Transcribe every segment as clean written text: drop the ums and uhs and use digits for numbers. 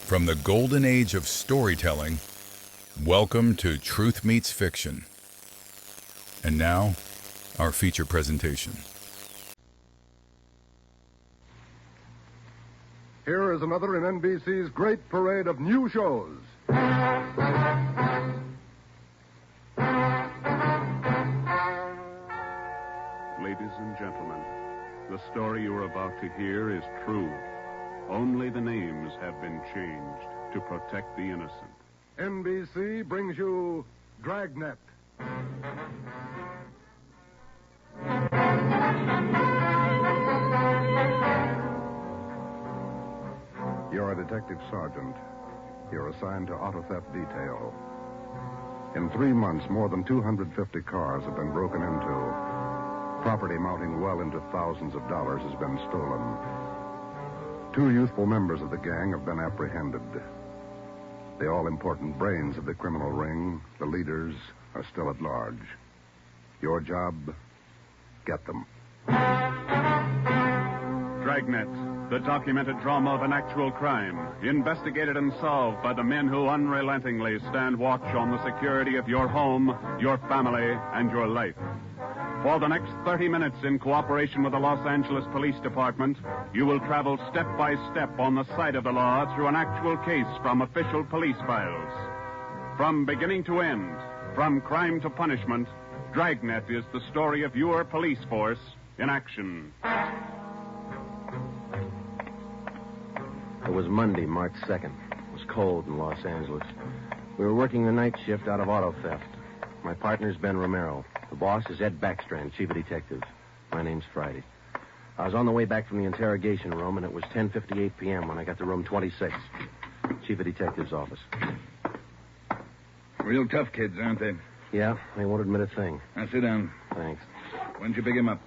From the golden age of storytelling, welcome to Truth Meets Fiction. And now, our feature presentation. Here is another in NBC's great parade of new shows. Ladies and gentlemen, the story you are about to hear is true. Only the names have been changed to protect the innocent. NBC brings you Dragnet. You're a detective sergeant. You're assigned to auto theft detail. In 3 months, more than 250 cars have been broken into. Property amounting well into thousands of dollars has been stolen. 2 youthful members of the gang have been apprehended. The all-important brains of the criminal ring, the leaders, are still at large. Your job, get them. Dragnet, the documented drama of an actual crime, investigated and solved by the men who unrelentingly stand watch on the security of your home, your family, and your life. For the next 30 minutes, in cooperation with the Los Angeles Police Department, you will travel step by step on the side of the law through an actual case from official police files. From beginning to end, from crime to punishment, Dragnet is the story of your police force in action. It was Monday, March 2nd. It was cold in Los Angeles. We were working the night shift out of auto theft. My partner's Ben Romero. The boss is Ed Backstrand, chief of detectives. My name's Friday. I was on the way back from the interrogation room, and it was 10:58 p.m. when I got to room 26, chief of detectives' office. Real tough kids, aren't they? Yeah, they won't admit a thing. Now, sit down. Thanks. When'd you pick him up?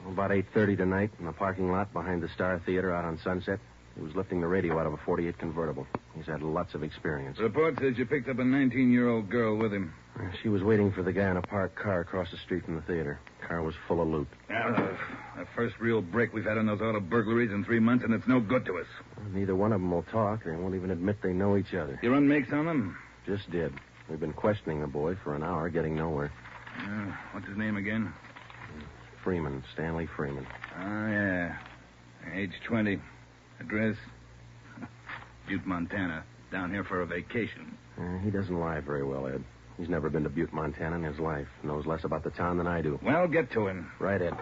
About 8:30 tonight in the parking lot behind the Star Theater out on Sunset. He was lifting the radio out of a 48 convertible. He's had lots of experience. The report says you picked up a 19-year-old girl with him. She was waiting for the guy in a parked car across the street from the theater. Car was full of loot. The first real break we've had on those auto burglaries in 3 months, and it's no good to us. Neither one of them will talk. They won't even admit they know each other. You run makes on them? Just did. We've been questioning the boy for an hour, getting nowhere. What's his name again? Freeman, Stanley Freeman. Oh, yeah. Age 20. Address? Butte, Montana. Down here for a vacation. He doesn't lie very well, Ed. He's never been to Butte, Montana in his life. Knows less about the town than I do. Well, get to him. Right, Ed.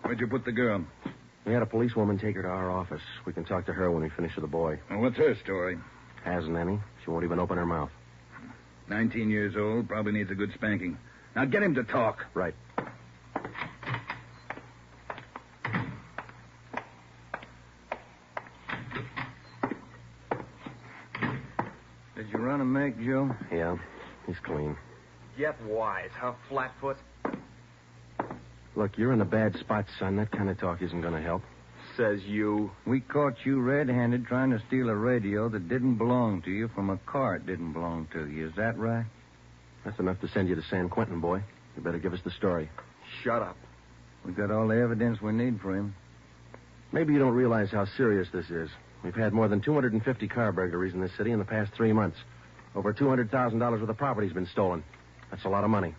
Where'd you put the girl? We had a policewoman take her to our office. We can talk to her when we finish with the boy. Well, what's her story? Hasn't any. She won't even open her mouth. 19 years old, probably needs a good spanking. Now get him to talk. Right. Did you run a make, Joe? Yeah, he's clean. Get wise, huh, Flatfoot? Look, you're in a bad spot, son. That kind of talk isn't going to help. Says you. We caught you red-handed trying to steal a radio that didn't belong to you from a car it didn't belong to you. Is that right? That's enough to send you to San Quentin, boy. You better give us the story. Shut up. We got all the evidence we need for him. Maybe you don't realize how serious this is. We've had more than 250 car burglaries in this city in the past 3 months. Over $200,000 worth of property's been stolen. That's a lot of money.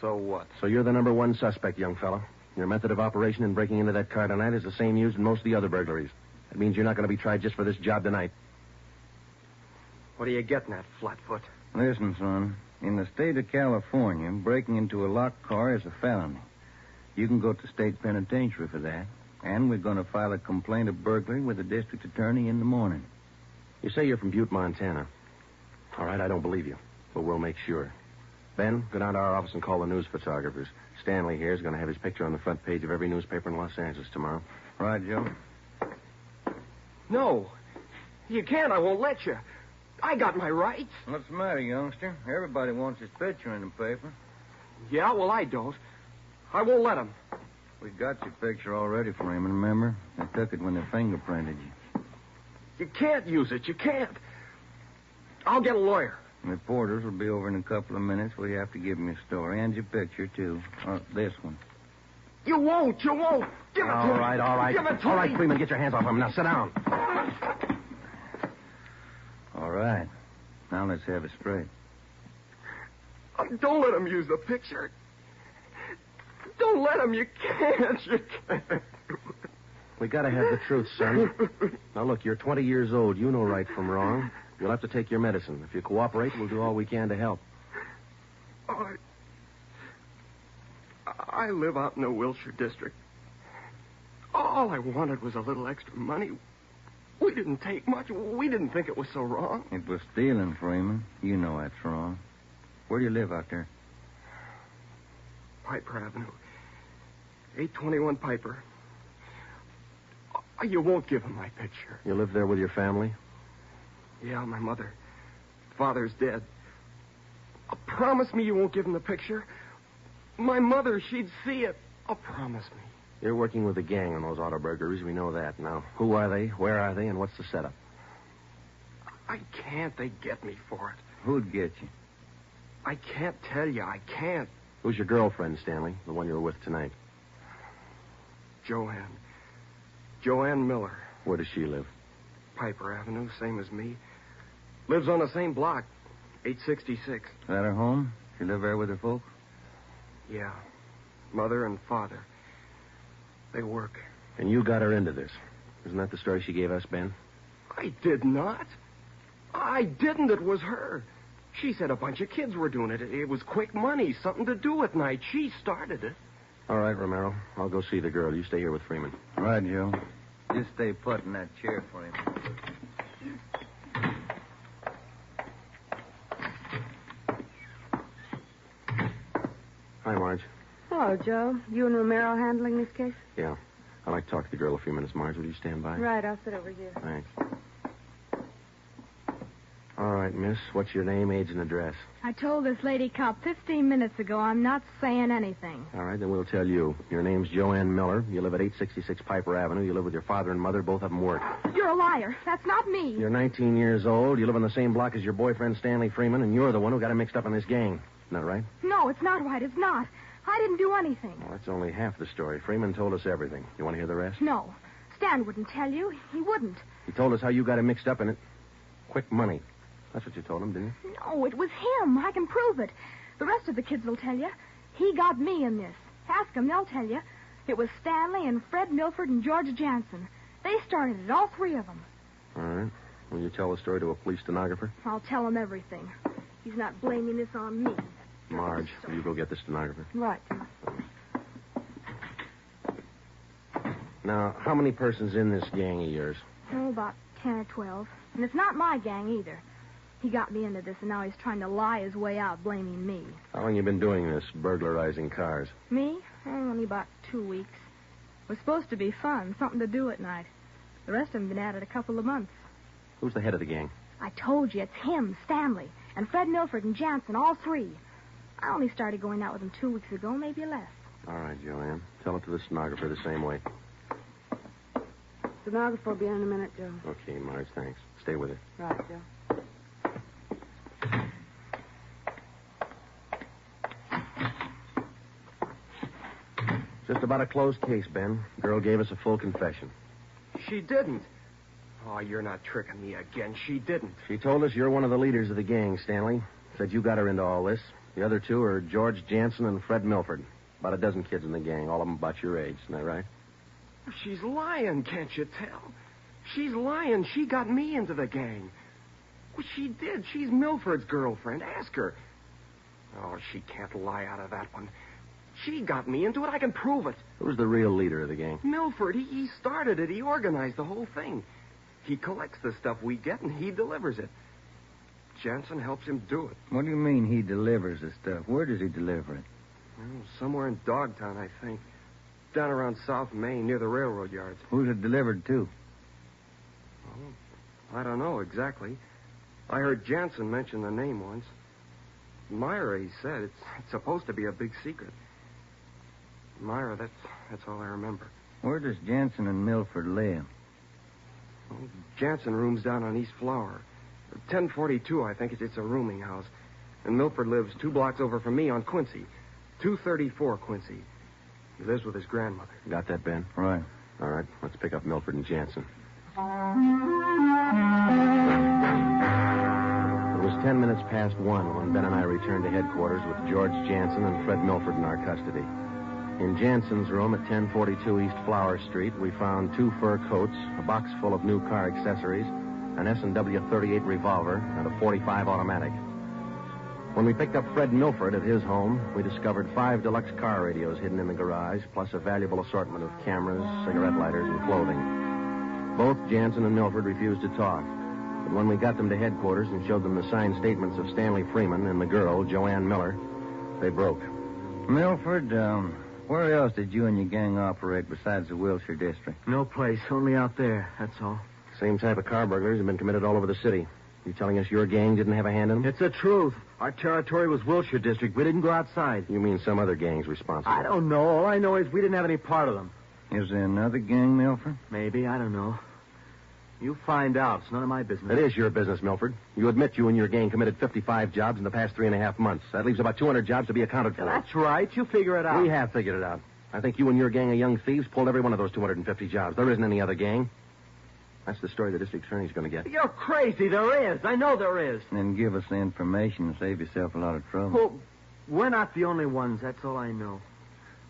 So what? So you're the number one suspect, young fella. Your method of operation in breaking into that car tonight is the same used in most of the other burglaries. That means you're not going to be tried just for this job tonight. What are you getting at, Flatfoot? Listen, son. In the state of California, breaking into a locked car is a felony. You can go to state penitentiary for that. And we're going to file a complaint of burglary with the district attorney in the morning. You say you're from Butte, Montana. All right, I don't believe you, but we'll make sure. Ben, go down to our office and call the news photographers. Stanley here is going to have his picture on the front page of every newspaper in Los Angeles tomorrow. Right, Joe? No. You can't. I won't let you. I got my rights. What's the matter, youngster? Everybody wants his picture in the paper. Yeah, well, I don't. I won't let him. We got your picture already for him, remember? They took it when they fingerprinted you. You can't use it. You can't. I'll get a lawyer. Reporters will be over in a couple of minutes. We have to give them your story and your picture, too. This one. You won't. Give it to me. All right. Give it to All right, me. Freeman, get your hands off him. Now, sit down. All right. Now let's have it straight. Don't let him use the picture. Don't let him. You can't. We gotta have the truth, son. Now, look, you're 20 years old. You know right from wrong. You'll have to take your medicine. If you cooperate, we'll do all we can to help. I live out in the Wilshire district. All I wanted was a little extra money. We didn't take much. We didn't think it was so wrong. It was stealing, Freeman. You know that's wrong. Where do you live out there? Piper Avenue. 821 Piper. You won't give him my picture. You live there with your family? Yeah, my mother. Father's dead. Promise me you won't give him the picture. My mother, she'd see it. Promise me. You're working with a gang on those auto burglaries. We know that. Now, who are they? Where are they? And what's the setup? I can't. They get me for it. Who'd get you? I can't tell you. I can't. Who's your girlfriend, Stanley? The one you were with tonight? Joanne. Joanne Miller. Where does she live? Piper Avenue, same as me. Lives on the same block. 866. Is that her home? She live there with her folks? Yeah. Mother and father. They work. And you got her into this. Isn't that the story she gave us, Ben? I did not. I didn't. It was her. She said a bunch of kids were doing it. It was quick money, something to do at night. She started it. All right, Romero. I'll go see the girl. You stay here with Freeman. All right, Joe. Just stay put in that chair for him. Hi, Marge. Hello, Joe. You and Romero handling this case? Yeah. I'd like to talk to the girl a few minutes, Marge. Will you stand by? Right, I'll sit over here. Thanks. All right, miss. What's your name, age, and address? I told this lady cop 15 minutes ago I'm not saying anything. All right, then we'll tell you. Your name's Joanne Miller. You live at 866 Piper Avenue. You live with your father and mother. Both of them work. You're a liar. That's not me. You're 19 years old. You live on the same block as your boyfriend, Stanley Freeman, and you're the one who got him mixed up in this gang. Isn't that right? No, it's not right. It's not. I didn't do anything. Well, that's only half the story. Freeman told us everything. You want to hear the rest? No. Stan wouldn't tell you. He wouldn't. He told us how you got him mixed up in it. Quick money. That's what you told him, didn't you? No, it was him. I can prove it. The rest of the kids will tell you. He got me in this. Ask them, they'll tell you. It was Stanley and Fred Milford and George Jansen. They started it, all three of them. All right. Will you tell the story to a police stenographer? I'll tell him everything. He's not blaming this on me. Marge, will you go get the stenographer? Right. Now, how many persons in this gang of yours? Oh, about 10 or 12. And it's not my gang either. He got me into this, and now he's trying to lie his way out, blaming me. How long you been doing this, burglarizing cars? Me? Only about 2 weeks. It was supposed to be fun, something to do at night. The rest of them been at it a couple of months. Who's the head of the gang? I told you, it's him, Stanley, and Fred Milford and Jansen, all three. I only started going out with them 2 weeks ago, maybe less. All right, Joanne. Tell it to the stenographer the same way. Stenographer will be in a minute, Joe. Okay, Marge, thanks. Stay with her. Right, Joe. Just about a closed case, Ben. Girl gave us a full confession. She didn't. Oh, you're not tricking me again. She didn't. She told us you're one of the leaders of the gang, Stanley. Said you got her into all this. The other two are George Jansen and Fred Milford. About a dozen kids in the gang, all of them about your age. Isn't that right? She's lying, can't you tell? She's lying. She got me into the gang. Well, she did. She's Milford's girlfriend. Ask her. Oh, she can't lie out of that one. She got me into it. I can prove it. Who's the real leader of the gang? Milford. He started it. He organized the whole thing. He collects the stuff we get, and he delivers it. Jansen helps him do it. What do you mean he delivers the stuff? Where does he deliver it? Well, somewhere in Dogtown, I think. Down around South Main, near the railroad yards. Who's it delivered to? Well, I don't know exactly. I heard Jansen mention the name once. Myra, he said. It's supposed to be a big secret. Myra, that's all I remember. Where does Jansen and Milford live? Well, Jansen rooms down on East Flower. 1042, I think. It's a rooming house. And Milford lives 2 blocks over from me on Quincy. 234 Quincy. He lives with his grandmother. Got that, Ben? Right. All right, let's pick up Milford and Jansen. It was 10 minutes past 1 when Ben and I returned to headquarters with George Jansen and Fred Milford in our custody. In Jansen's room at 1042 East Flower Street, we found 2 fur coats, a box full of new car accessories, an S&W .38 revolver, and a .45 automatic. When we picked up Fred Milford at his home, we discovered 5 deluxe car radios hidden in the garage, plus a valuable assortment of cameras, cigarette lighters, and clothing. Both Jansen and Milford refused to talk, but when we got them to headquarters and showed them the signed statements of Stanley Freeman and the girl, Joanne Miller, they broke. Milford, where else did you and your gang operate besides the Wilshire district? No place, only out there, that's all. Same type of car burglaries have been committed all over the city. You telling us your gang didn't have a hand in them? It's the truth. Our territory was Wilshire district. We didn't go outside. You mean some other gang's responsible? I don't know. All I know is we didn't have any part of them. Is there another gang, Milford? Maybe, I don't know. You find out. It's none of my business. It is your business, Milford. You admit you and your gang committed 55 jobs in the past 3.5 months. That leaves about 200 jobs to be accounted for. That's right. You figure it out. We have figured it out. I think you and your gang of young thieves pulled every one of those 250 jobs. There isn't any other gang. That's the story the district attorney's going to get. You're crazy. There is. I know there is. Then give us the information and save yourself a lot of trouble. Well, we're not the only ones. That's all I know.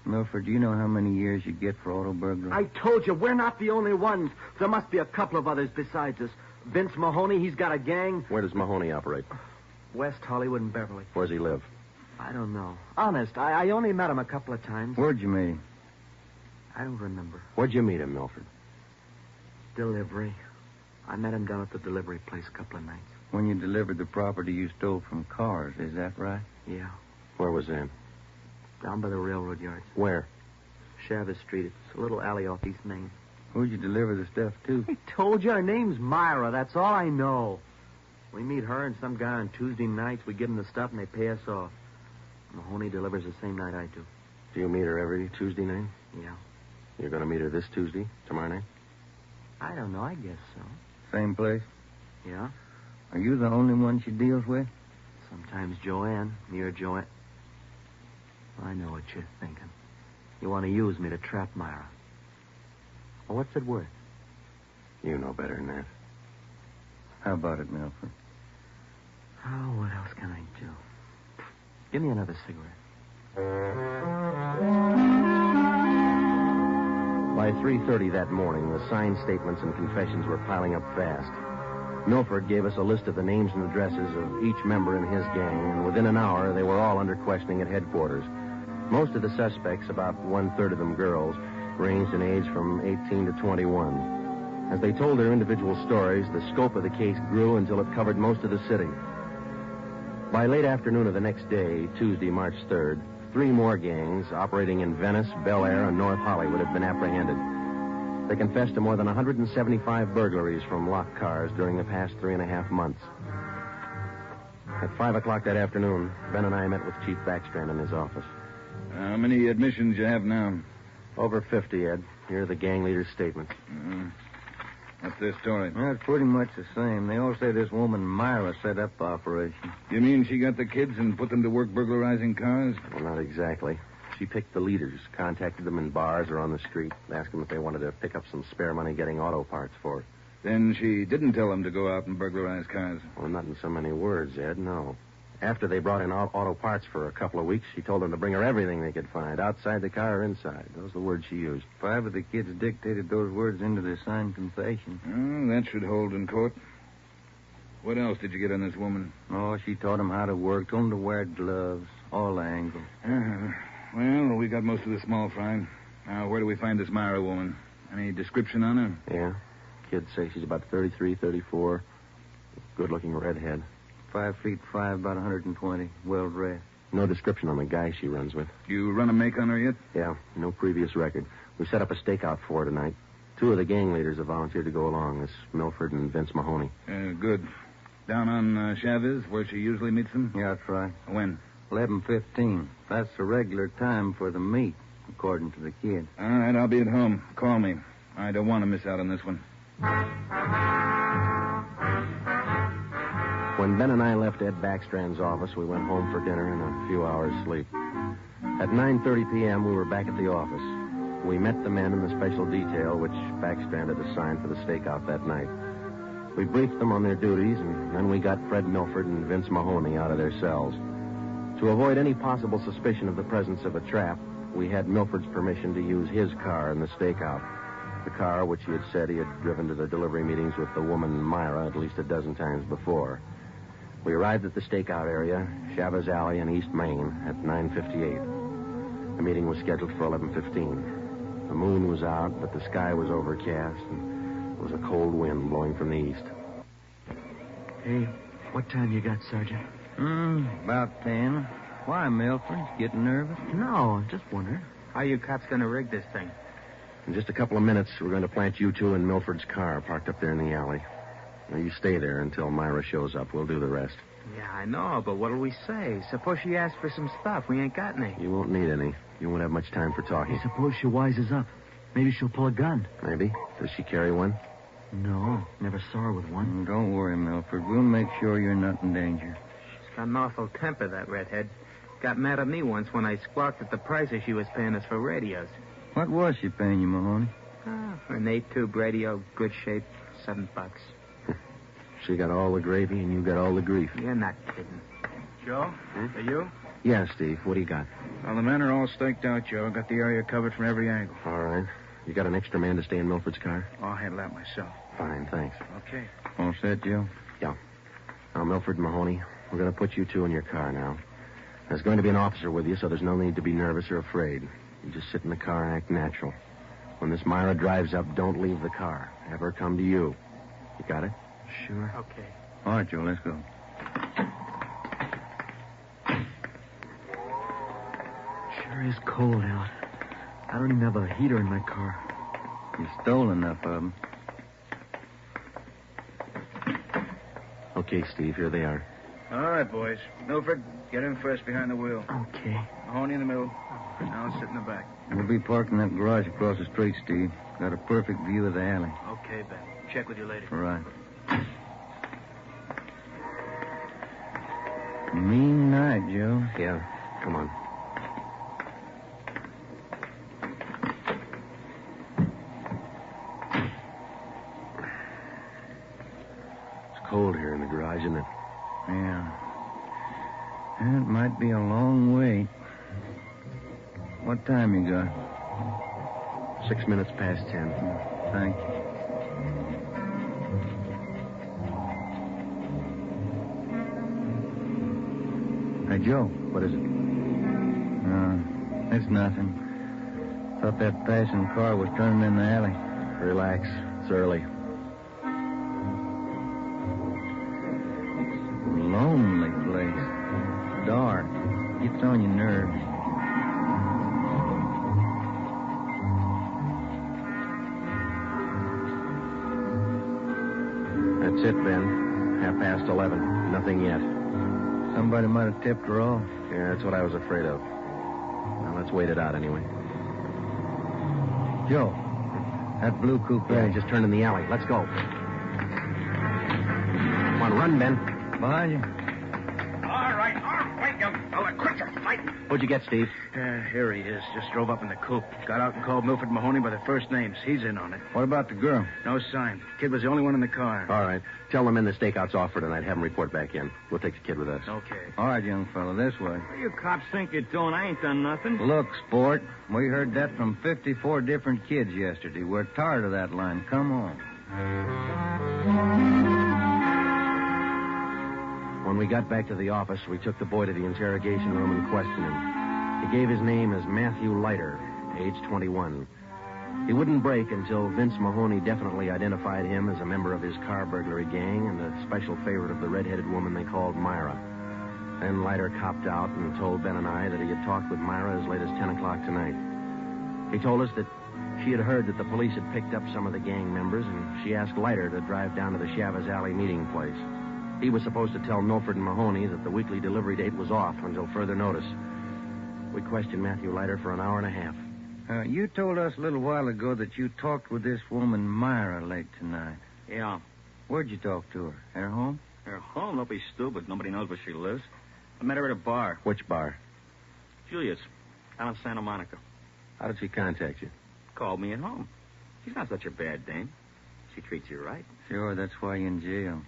Milford, do you know how many years you get for auto burglary? I told you, we're not the only ones. There must be a couple of others besides us. Vince Mahoney, he's got a gang. Where does Mahoney operate? West Hollywood and Beverly. Where's he live? I don't know. Honest, I only met him a couple of times. Where'd you meet him? I don't remember. Where'd you meet him, Milford? Delivery. I met him down at the delivery place a couple of nights. When you delivered the property you stole from cars, is that right? Yeah. Where was that? Down by the railroad yards. Where? Chavez Street. It's a little alley off East Main. Who'd you deliver the stuff to? I told you, her name's Myra. That's all I know. We meet her and some guy on Tuesday nights. We give them the stuff and they pay us off. Mahoney delivers the same night I do. Do you meet her every Tuesday night? Yeah. You're going to meet her this Tuesday, tomorrow night? I don't know. I guess so. Same place? Yeah. Are you the only one she deals with? Sometimes Joanne. Near Joanne. I know what you're thinking. You want to use me to trap Myra. Well, what's it worth? You know better than that. How about it, Milford? Oh, what else can I do? Give me another cigarette. By 3:30 that morning, the signed statements and confessions were piling up fast. Milford gave us a list of the names and addresses of each member in his gang, and within an hour, they were all under questioning at headquarters. Most of the suspects, about 1/3 of them girls, ranged in age from 18 to 21. As they told their individual stories, the scope of the case grew until it covered most of the city. By late afternoon of the next day, Tuesday, March 3rd, 3 more gangs operating in Venice, Bel Air, and North Hollywood had been apprehended. They confessed to more than 175 burglaries from locked cars during the past 3.5 months. At 5 o'clock that afternoon, Ben and I met with Chief Backstrand in his office. How many admissions you have now? Over 50, Ed. Here are the gang leaders' statements. What's their story? Well, it's pretty much the same. They all say this woman Myra set up the operation. You mean she got the kids and put them to work burglarizing cars? Well, not exactly. She picked the leaders, contacted them in bars or on the street, asked them if they wanted to pick up some spare money getting auto parts for it. Then she didn't tell them to go out and burglarize cars. Well, not in so many words, Ed, no. After they brought in auto parts for a couple of weeks, she told them to bring her everything they could find, outside the car or inside. Those are the words she used. 5 of the kids dictated those words into their signed confession. Oh, that should hold in court. What else did you get on this woman? Oh, she taught them how to work, told them to wear gloves, all angles. Well, we got most of the small fry. Now, where do we find this Myra woman? Any description on her? Yeah. Kids say she's about 33, 34. Good-looking redhead. 5'5", about 120, well-dressed. No description on the guy she runs with. You run a make on her yet? Yeah, no previous record. We set up a stakeout for her tonight. 2 of the gang leaders have volunteered to go along. This Milford and Vince Mahoney. Good. Down on Chavez, where she usually meets them? Yeah, that's right. When? 11:15. That's the regular time for the meet, according to the kid. All right, I'll be at home. Call me. I don't want to miss out on this one. When Ben and I left Ed Backstrand's office, we went home for dinner and a few hours' sleep. At 9:30 p.m., we were back at the office. We met the men in the special detail which Backstrand had assigned for the stakeout that night. We briefed them on their duties, and then we got Fred Milford and Vince Mahoney out of their cells. To avoid any possible suspicion of the presence of a trap, we had Milford's permission to use his car in the stakeout. The car which he had said he had driven to the delivery meetings with the woman Myra at least a dozen times before. We arrived at the stakeout area, Chavez Alley in East Main, at 9:58. The meeting was scheduled for 11:15. The moon was out, but the sky was overcast, and there was a cold wind blowing from the east. Hey, what time you got, Sergeant? About 10. Why, Milford? Getting nervous? No, just wondering. How you cops gonna rig this thing? In just a couple of minutes, we're going to plant you two in Milford's car parked up there in the alley. Now, you stay there until Myra shows up. We'll do the rest. Yeah, I know, but what'll we say? Suppose she asks for some stuff. We ain't got any. You won't need any. You won't have much time for talking. Suppose she wises up. Maybe she'll pull a gun. Maybe. Does she carry one? No, never saw her with one. Don't worry, Milford. We'll make sure you're not in danger. She's got an awful temper, that redhead. Got mad at me once when I squawked at the prices she was paying us for radios. What was she paying you, Mahoney? For an 8-tube radio, good shape, $7. She got all the gravy and you got all the grief. You're not kidding. Joe? Are you? Yeah, Steve. What do you got? Well, the men are all staked out, Joe. Got the area covered from every angle. All right. You got an extra man to stay in Milford's car? I'll handle that myself. Fine, thanks. Okay. All set, Joe? Yeah. Now, Milford and Mahoney, we're going to put you two in your car now. There's going to be an officer with you, so there's no need to be nervous or afraid. You just sit in the car and act natural. When this Myra drives up, don't leave the car. Have her come to you. You got it? Sure. Okay. All right, Joe, let's go. Sure is cold out. I don't even have a heater in my car. You stole enough of them. Okay, Steve, here they are. All right, boys. Milford, get in first behind the wheel. Okay. Mahoney in the middle. Now sit in the back. We'll be parked in that garage across the street, Steve. Got a perfect view of the alley. Okay, Ben. Check with you later. All right. Mean night, Joe. Yeah, come on. It's cold here in the garage, isn't it? Yeah. It might be a long wait. What time you got? 6 minutes past 10. Thank you. Hey, Joe. What is it? It's nothing. Thought that passing car was turning in the alley. Relax. It's early. Lonely place. Dark. Gets on your nerves. That's it, Ben. 11:30. Nothing yet. Somebody might have tipped her off. Yeah, that's what I was afraid of. Well, let's wait it out anyway. Joe, that blue coupe. Yeah, just turned in the alley. Let's go. Come on, run, Ben. Behind you. All right. Wait, young fella. Quit your fighting. What'd you get, Steve? Here he is. Just drove up in the coupe. Got out and called Milford Mahoney by their first names. He's in on it. What about the girl? No sign. Kid was the only one in the car. All right. Tell them in the stakeout's off for tonight. Have them report back in. We'll take the kid with us. Okay. All right, young fella, this way. What do you cops think you're doing? I ain't done nothing. Look, sport, we heard that from 54 different kids yesterday. We're tired of that line. Come on. When we got back to the office, we took the boy to the interrogation room and questioned him. He gave his name as Matthew Leiter, age 21. He wouldn't break until Vince Mahoney definitely identified him as a member of his car burglary gang and a special favorite of the red-headed woman they called Myra. Then Leiter copped out and told Ben and I that he had talked with Myra as late as 10 o'clock tonight. He told us that she had heard that the police had picked up some of the gang members, and she asked Leiter to drive down to the Chavez Alley meeting place. He was supposed to tell Milford and Mahoney that the weekly delivery date was off until further notice. We questioned Matthew Leiter for an hour and a half. You told us a little while ago that you talked with this woman, Myra, late tonight. Yeah. Where'd you talk to her? At her home? Her home? Don't be stupid. Nobody knows where she lives. I met her at a bar. Which bar? Julius. Down in Santa Monica. How did she contact you? Called me at home. She's not such a bad dame. She treats you right. Sure, that's why you're in jail.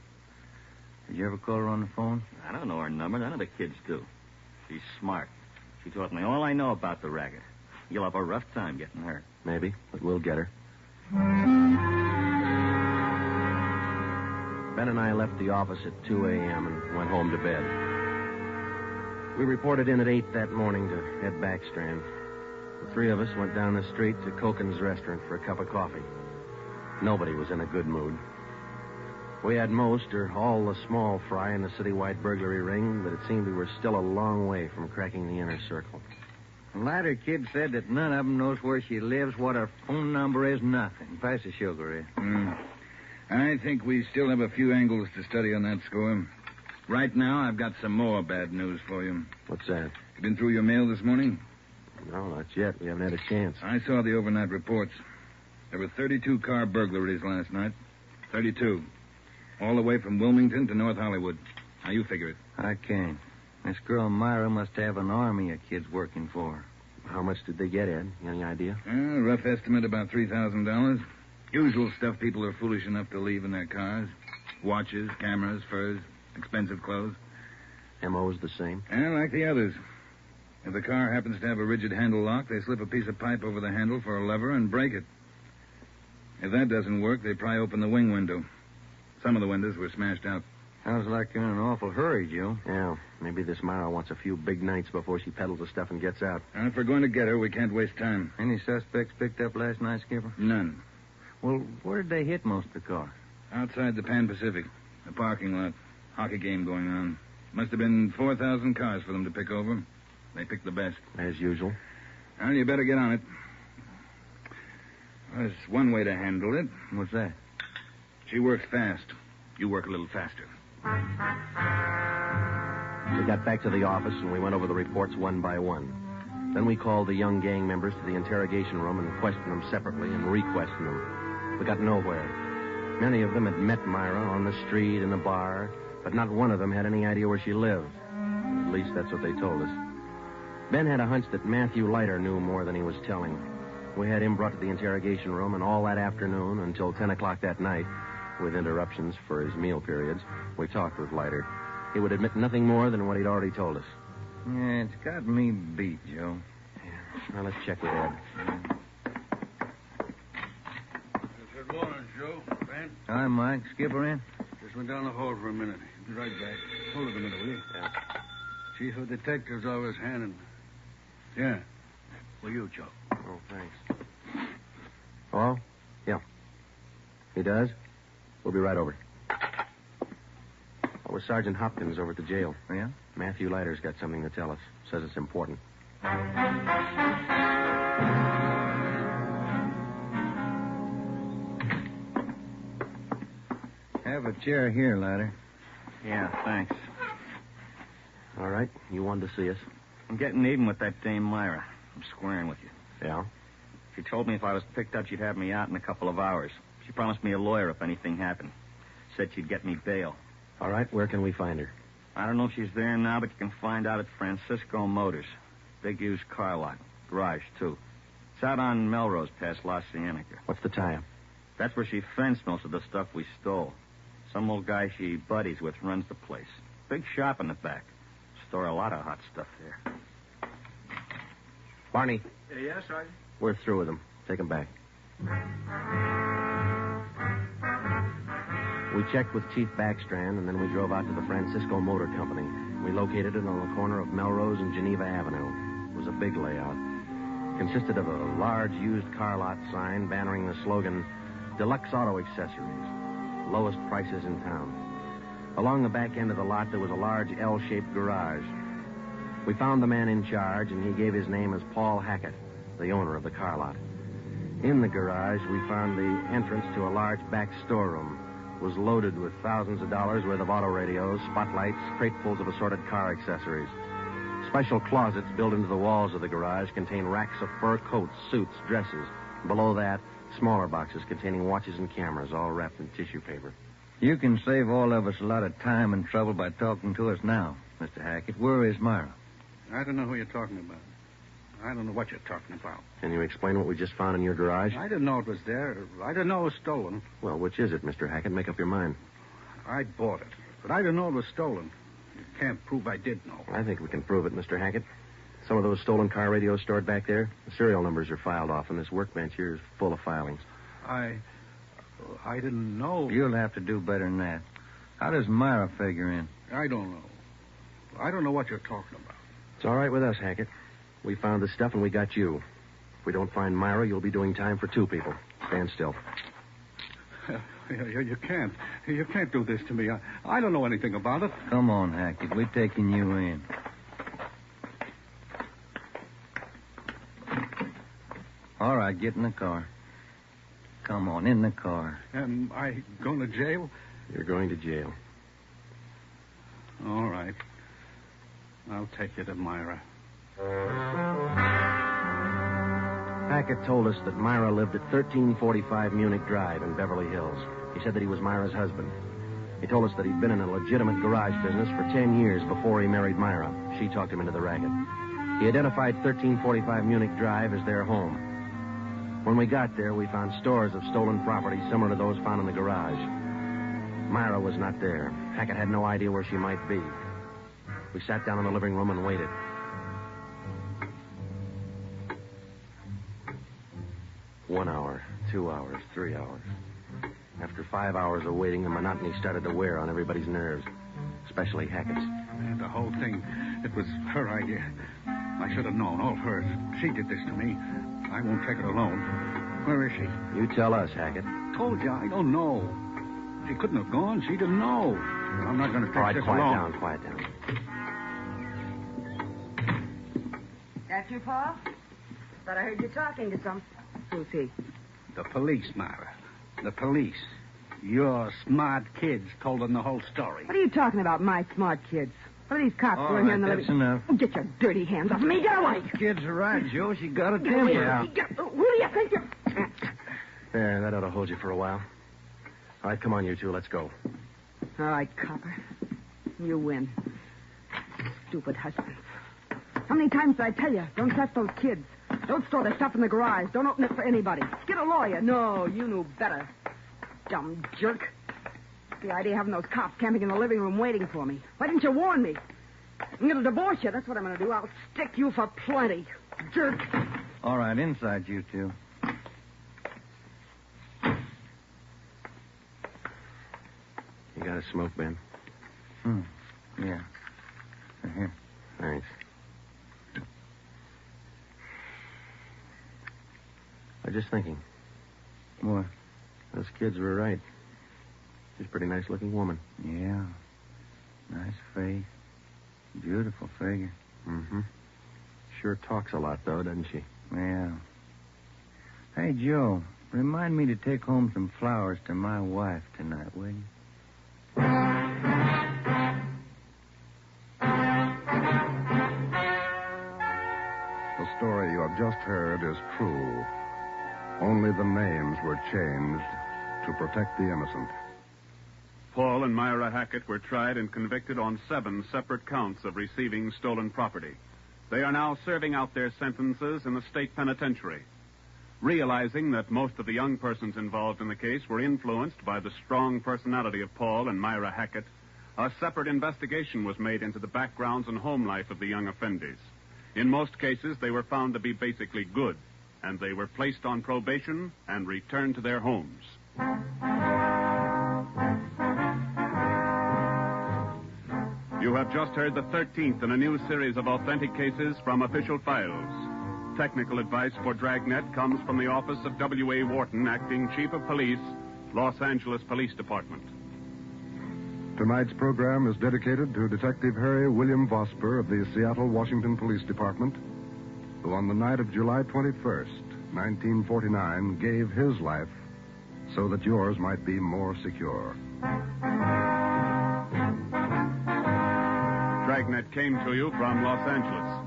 Did you ever call her on the phone? I don't know her number. None of the kids do. She's smart. She taught me all I know about the racket. You'll have a rough time getting her. Maybe, but we'll get her. Ben and I left the office at 2 a.m. and went home to bed. We reported in at 8 that morning to head Backstrand. The three of us went down the street to Koken's restaurant for a cup of coffee. Nobody was in a good mood. We had most or all the small fry in the citywide burglary ring, but it seemed we were still a long way from cracking the inner circle. The latter kid said that none of them knows where she lives, what her phone number is, nothing. Pass the sugar, I think we still have a few angles to study on that score. Right now, I've got some more bad news for you. What's that? You been through your mail this morning? No, not yet. We haven't had a chance. I saw the overnight reports. There were 32 car burglaries last night. 32. All the way from Wilmington to North Hollywood. Now, you figure it. I can't. This girl Myra must have an army of kids working for her. How much did they get, Ed? Any idea? Rough estimate, about $3,000. Usual stuff people are foolish enough to leave in their cars. Watches, cameras, furs, expensive clothes. M.O.'s the same? Like the others. If the car happens to have a rigid handle lock, they slip a piece of pipe over the handle for a lever and break it. If that doesn't work, they pry open the wing window. Some of the windows were smashed out. Sounds like you're in an awful hurry, Joe. Yeah, maybe this Myra wants a few big nights before she peddles the stuff and gets out. If we're going to get her, we can't waste time. Any suspects picked up last night, Skipper? None. Well, where did they hit most of the cars? Outside the Pan Pacific. A parking lot. Hockey game going on. Must have been 4,000 cars for them to pick over. They picked the best. As usual. Well, you better get on it. There's one way to handle it. What's that? She works fast. You work a little faster. We got back to the office and we went over the reports one by one. Then we called the young gang members to the interrogation room and questioned them separately and re-questioned them. We got nowhere. Many of them had met Myra on the street, in a bar, but not one of them had any idea where she lived. At least that's what they told us. Ben had a hunch that Matthew Leiter knew more than he was telling. We had him brought to the interrogation room, and all that afternoon until 10 o'clock that night, with interruptions for his meal periods, we talked with Leiter. He would admit nothing more than what he'd already told us. Yeah, it's got me beat, Joe. Yeah. Now, let's check with Ed. Good morning, Joe. Ben? Hi, Mike. Skipper in? Just went down the hall for a minute. Be right back. Hold it a minute, will you? Yeah. Chief of Detectives always handing. Yeah. For you, Joe. Oh, thanks. Hello? Yeah. He does? We'll be right over. Oh, we're Sergeant Hopkins over at the jail. Oh, yeah? Matthew Leiter's got something to tell us. Says it's important. Have a chair here, Leiter. Yeah, thanks. All right. You wanted to see us. I'm getting even with that dame Myra. I'm squaring with you. Yeah? She told me if I was picked up, she'd have me out in a couple of hours. She promised me a lawyer if anything happened. Said she'd get me bail. All right. Where can we find her? I don't know if she's there now, but you can find out at Francisco Motors. Big used car lot. Garage, too. It's out on Melrose past La Cienega. What's the tie-up? That's where she fenced most of the stuff we stole. Some old guy she buddies with runs the place. Big shop in the back. Store a lot of hot stuff there. Barney, Yes, Sergeant? we're through with him. Take him back. We checked with Chief Backstrand, and then we drove out to the Francisco Motor Company. We located it on the corner of Melrose and Geneva Avenue. It was a big layout. Consisted of a large used car lot sign bannering the slogan, Deluxe Auto Accessories, lowest prices in town. Along the back end of the lot, there was a large L-shaped garage. We found the man in charge, and he gave his name as Paul Hackett, the owner of the car lot. In the garage, we found the entrance to a large back storeroom. It was loaded with thousands of dollars worth of auto radios, spotlights, cratefuls of assorted car accessories. Special closets built into the walls of the garage contain racks of fur coats, suits, dresses. Below that, smaller boxes containing watches and cameras, all wrapped in tissue paper. You can save all of us a lot of time and trouble by talking to us now, Mr. Hackett. Where is Myra? I don't know who you're talking about. I don't know what you're talking about. Can you explain what we just found in your garage? I didn't know it was there. I didn't know it was stolen. Well, which is it, Mr. Hackett? Make up your mind. I bought it, but I didn't know it was stolen. You can't prove I did know. I think we can prove it, Mr. Hackett. Some of those stolen car radios stored back there, the serial numbers are filed off, and this workbench here is full of filings. I didn't know. You'll have to do better than that. How does Myra figure in? I don't know. I don't know what you're talking about. It's all right with us, Hackett. We found the stuff and we got you. If we don't find Myra, you'll be doing time for 2 people. Stand still. You can't. You can't do this to me. I don't know anything about it. Come on, Hackett. We're taking you in. All right, get in the car. Come on, in the car. Am I going to jail? You're going to jail. All right. I'll take you to Myra. Hackett told us that Myra lived at 1345 Munich Drive in Beverly Hills. He said that he was Myra's husband. He told us that he'd been in a legitimate garage business for 10 years before he married Myra. She talked him into the racket. He identified 1345 Munich Drive as their home. When we got there, we found stores of stolen property similar to those found in the garage. Myra was not there. Hackett had no idea where she might be. We sat down in the living room and waited. One hour, 2 hours, 3 hours. After 5 hours of waiting, the monotony started to wear on everybody's nerves, especially Hackett's. And the whole thing, it was her idea. I should have known, all hers. She did this to me. I won't take it alone. Where is she? You tell us, Hackett. Told you, I don't know. She couldn't have gone. She didn't know. I'm not going to take this alone. Quiet down. That you, Paul? Thought I heard you talking to some. Who's he? The police, Myra. The police. Your smart kids told them the whole story. What are you talking about, my smart kids? What are these cops doing here in the that's enough. Oh, get your dirty hands off me. Get away. Kids are right, Joe. She got a Who temper. do you think you're... There, that ought to hold you for a while. All right, come on, you two. Let's go. All right, copper. You win. Stupid husbands. How many times did I tell you? Don't trust those kids. Don't store their stuff in the garage. Don't open it for anybody. Get a lawyer. No, you knew better. Dumb jerk. The idea of having those cops camping in the living room waiting for me. Why didn't you warn me? I'm going to divorce you. That's what I'm going to do. I'll stick you for plenty. Jerk. All right, inside you two. You got a smoke, Ben? Yeah. Here. Thanks. I was just thinking. What? Those kids were right. She's a pretty nice-looking woman. Yeah. Nice face. Beautiful figure. Mm-hmm. Sure talks a lot, though, doesn't she? Yeah. Hey, Joe, remind me to take home some flowers to my wife tonight, will you? The story you have just heard is true. Only the names were changed to protect the innocent. Paul and Myra Hackett were tried and convicted on 7 separate counts of receiving stolen property. They are now serving out their sentences in the state penitentiary. Realizing that most of the young persons involved in the case were influenced by the strong personality of Paul and Myra Hackett, a separate investigation was made into the backgrounds and home life of the young offenders. In most cases, they were found to be basically good, and they were placed on probation and returned to their homes. You have just heard the 13th in a new series of authentic cases from official files. Technical advice for Dragnet comes from the office of W.A. Wharton, Acting Chief of Police, Los Angeles Police Department. Tonight's program is dedicated to Detective Harry William Vosper of the Seattle, Washington Police Department, who on the night of July 21st, 1949, gave his life so that yours might be more secure. Dragnet came to you from Los Angeles.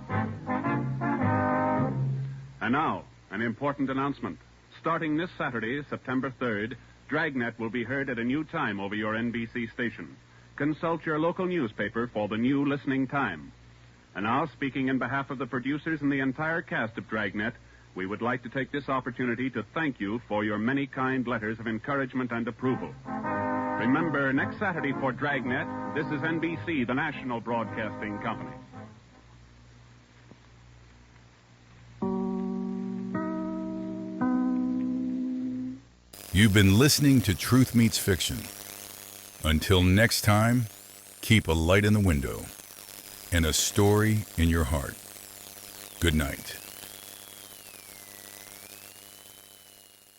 And now, an important announcement. Starting this Saturday, September 3rd, Dragnet will be heard at a new time over your NBC station. Consult your local newspaper for the new listening time. And now, speaking in behalf of the producers and the entire cast of Dragnet, we would like to take this opportunity to thank you for your many kind letters of encouragement and approval. Remember, next Saturday for Dragnet, this is NBC, the national broadcasting company. You've been listening to Truth Meets Fiction. Until next time, keep a light in the window and a story in your heart. Good night.